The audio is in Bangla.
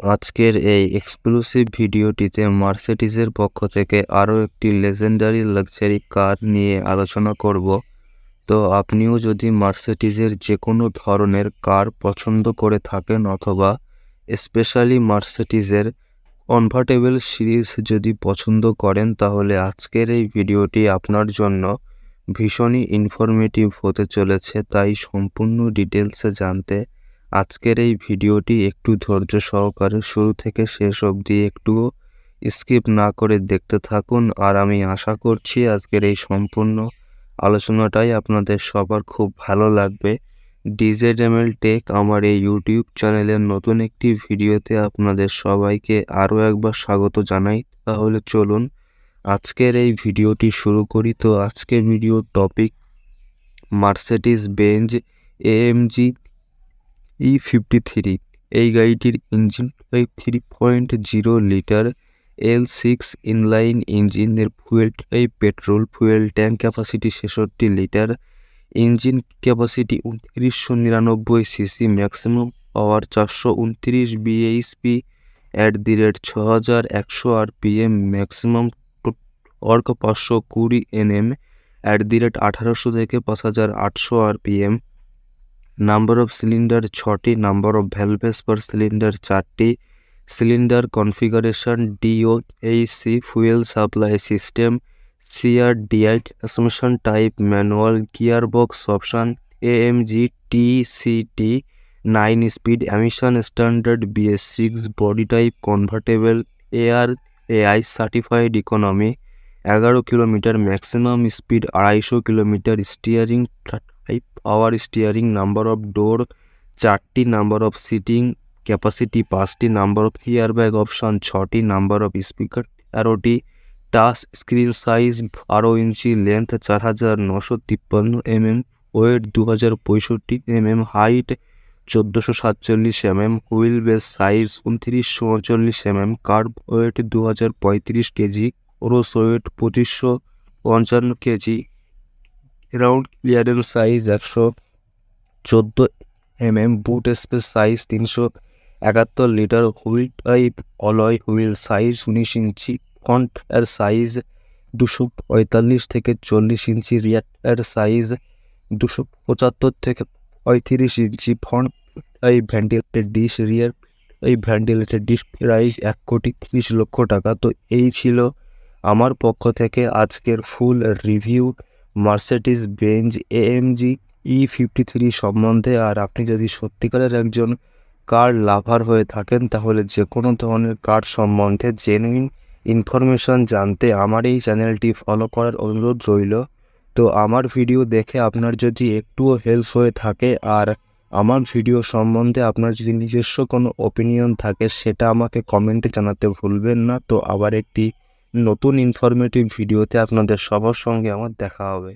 আজকের এই এক্সক্লুসিভ ভিডিওটিতে মার্সিডিজের পক্ষ থেকে আরও একটি লেজেন্ডারি লাক্সারি কার নিয়ে আলোচনা করব। তো আপনিও যদি মার্সিডিজের যে কোনো ধরনের কার পছন্দ করে থাকেন অথবা স্পেশালি মার্সিডিজের কনভার্টেবল সিরিজ যদি পছন্দ করেন, তাহলে আজকের এই ভিডিওটি আপনার জন্য ভীষণই ইনফরমেটিভ হতে চলেছে। তাই সম্পূর্ণ ডিটেলসে জানতে আজকের এই ভিডিওটি একটু ধৈর্য সহকারে শুরু থেকে শেষ অবধি একটুও স্কিপ না করে দেখতে থাকুন। আর আমি আশা করছি আজকের এই সম্পূর্ণ আলোচনাটাই আপনাদের সবার খুব ভালো লাগবে। ডিজেডএমএল টেক আমার এই ইউটিউব চ্যানেলের নতুন একটি ভিডিওতে আপনাদের সবাইকে আরও একবার স্বাগত জানাই। তাহলে চলুন আজকের এই ভিডিওটি শুরু করি। তো আজকের ভিডিওর topic Mercedes Benz AMG E53। এই গাড়িটির ইঞ্জিন 3.0 লিটার L6 ইনলাইন ইঞ্জিনের fuel type petrol, fuel tank capacity 66 litre, engine capacity 2999 CC, maximum power 429 bhp @6100 rpm, maximum torque 520 Nm @1800 থেকে 5800 rpm। নাম্বার অফ সিলিন্ডার 6টি, নাম্বার অফ ভ্যালভেস পার সিলিন্ডার 4টি, cylinder configuration DOHC, fuel supply system CRDI, transmission type manual, gear box option AMG TCT 9 speed, emission standard BS6, body type convertible, ARAI certified economy, 11 kilometre, maximum speed 250 kilometre, steering type power steering, number of door 4টি, নাম্বার অফ সিটিং ক্যাপাসিটি 5টি, নাম্বার অফ এয়ারব্যাগ অপশান 6টি, নাম্বার অফ স্পিকার 13টি, touch screen size 12 inch, length 4953 mm, weight 2065 mm, height 1447 mm, wheel base size 2939 mm, kerb weight 2035 KG, gross weight 2555 KG, ground clearance size 114 mm, boot space size 371 litre, wheel type অলয় হুইল, সাইজ 19 ইঞ্চি, ফ্রন্ট এর সাইজ 245 থেকে 40 ইঞ্চি, রিয়ার এর সাইজ 275 থেকে 35 ইঞ্চি, ফ্রন্ট টাইপ ভেন্টিলেটেড ডিশ, রিয়ার এই ভেন্টিলেটেড ডিশ, প্রাইস 1,30,00,000 টাকা। তো এই ছিল আমার পক্ষ থেকে আজকের ফুল review Mercedes Benz AMG E53 সম্বন্ধে। আর আপনি যদি সত্যিকারের একজন কার লাভার হয়ে থাকেন, তাহলে যে কোনো ধরনের কার সম্বন্ধে জেনুইন ইনফরমেশন জানতে আমার এই চ্যানেলটি ফলো করার অনুরোধ রইল। তো আমার ভিডিও দেখে আপনার যদি একটুও হেল্প হয়ে থাকে আর আমার ভিডিও সম্বন্ধে আপনার যদি নিজস্ব কোনো ওপিনিয়ন থাকে, সেটা আমাকে কমেন্টে জানাতে ভুলবেন না। তো আবার একটি নতুন ইনফরমেটিভ ভিডিওতে আপনাদের সবার সঙ্গে আমার দেখা হবে।